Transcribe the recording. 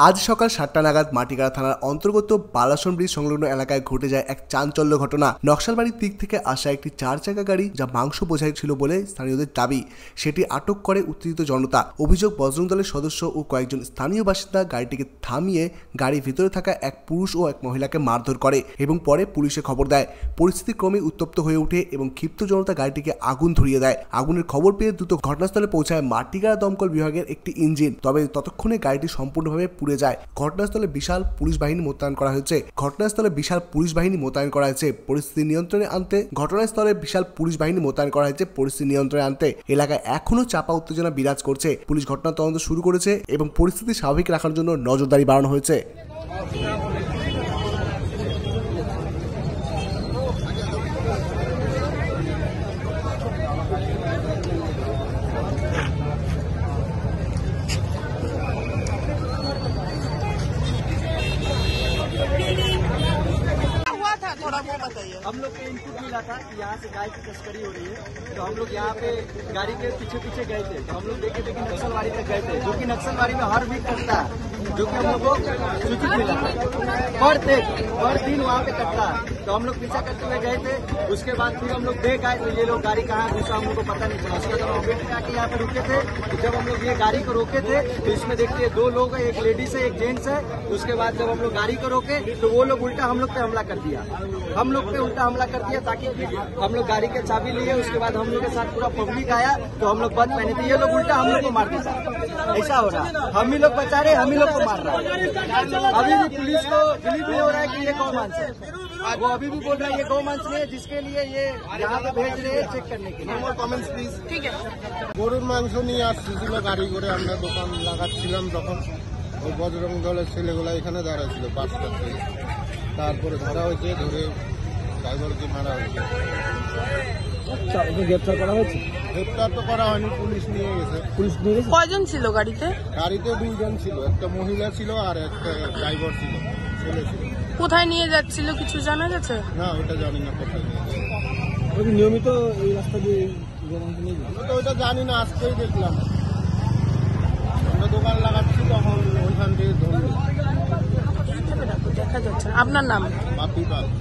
আজ সকাল 7টা নাগাদ মাটিগাড়া থানার অন্তর্গত বালাসন ব্রিজ সংলগ্ন এলাকায় ঘটে যায় এক চাঞ্চল্য ঘটনা। নকশালবাড়ির দিক থেকে আসা একটি 4 চাকা গাড়ি যা মাংস বোঝাই ছিল বলে স্থানীয়দের দাবি, সেটি আটক করে উত্তেজিত জনতা। অভিযোগ, বজরং দলের সদস্য ও কয়েকজন স্থানীয় বাসিন্দা গাড়িটিকে থামিয়ে গাড়ির ভিতরে থাকা এক পুরুষ ও এক মহিলাকে মারধর করে এবং পরে পুলিশে খবর দেয়। পরিস্থিতি ক্রমে উত্তপ্ত হয়ে ওঠে এবং ক্ষিপ্ত জনতা গাড়িটিকে আগুন ধরিয়ে দেয়। আগুনের খবর পেয়ে দ্রুত ঘটনাস্থলে পৌঁছায় মাটিগাড়া দমকল বিভাগের একটি ইঞ্জিন, তবে ততক্ষণে গাড়িটি সম্পূর্ণভাবে পুড়ে যায়। ঘটনাস্থলে বিশাল পুলিশ বাহিনী মোতায়েন করা হয়েছে পরিস্থিতি নিয়ন্ত্রণে আনতে। এলাকায় এখনো চাপা উত্তেজনা বিরাজ করছে। পুলিশ ঘটনা তদন্ত শুরু করেছে এবং পরিস্থিতি স্বাভাবিক রাখার জন্য নজরদারি বাড়ানো হয়েছে। हम लोग को इनपुट मिला था कि यहाँ से गाय की तस्करी हो रही है, तो हम लोग यहाँ पे गाड़ी के पीछे पीछे गए थे। तो हम लोग देखे थे कि नक्सलवाड़ी तक गए थे, जो कि नक्सलवाड़ी में हर वीक कटता है, जो कि हम लोग को सूचित मिला था। हर दिन वहाँ पे कटता है, तो हम लोग पीछा करते हुए गए थे। उसके बाद फिर हम लोग देख आए तो ये लोग गाड़ी कहाँ घुसा हम लोग को पता नहीं चला। उसके बाद हम वेट करके यहाँ पे रुके थे। तो जब हम लोग ये गाड़ी को रोके थे तो इसमें देखिए 2 लोग है, एक लेडीज है, एक जेंट्स है। उसके बाद जब हम लोग गाड़ी को रोके तो वो लोग उल्टा हम लोग पे हमला कर दिया, ताकि हम लोग गाड़ी के चाबी लिए। उसके बाद हम लोग के साथ पूरा पब्लिक आया, तो हम लोग बंद पहने थे, ये लोग उल्टा हम लोग को मार देता। ऐसा हो रहा है, हम ही लोग बचा रहे, हम ही लोग को मार रहा है। अभी भी पुलिस को बिलीव नहीं हो रहा है कि ये गौमांस है। वो अभी भी बोल रहा है ये गौमांस नहीं है, जिसके लिए ये यहाँ पे भेज रहे हैं चेक करने के लिए। Comments please. ठीक है, গরুর মাংস নিয়ে আসছিল গাড়ি করে, আমরা দোকান লাগাচ্ছিলাম তখন ওই বজরং দলের ছেলেগুলা এখানে দাঁড়া ছিল 5টা থেকে। তারপরে ধরা হয়েছে, ধরে ড্রাইভারকে মারা হয়েছে। গ্রেপ্তার করা হয়েছে? গ্রেপ্তার তো করা হয়নি, পুলিশ নিয়ে গেছে। কয়জন ছিল গাড়িতে? গাড়িতে 2 জন ছিল, একটা মহিলা ছিল আর একটা ড্রাইভার ছিল, ছেলে ছিল। কোথায় নিয়ে যাচ্ছিল কিছু জানা গেছে? না, ওটা জানি না কোথায় নিয়ে যাচ্ছে। নিয়মিত এই রাস্তা দিয়ে ওটা জানি না, আজকেই দেখলাম। আমরা দোকান লাগাচ্ছি তখন ওইখান থেকে ধরল। দেখা যাচ্ছে। আপনার নাম? মাতিপাল।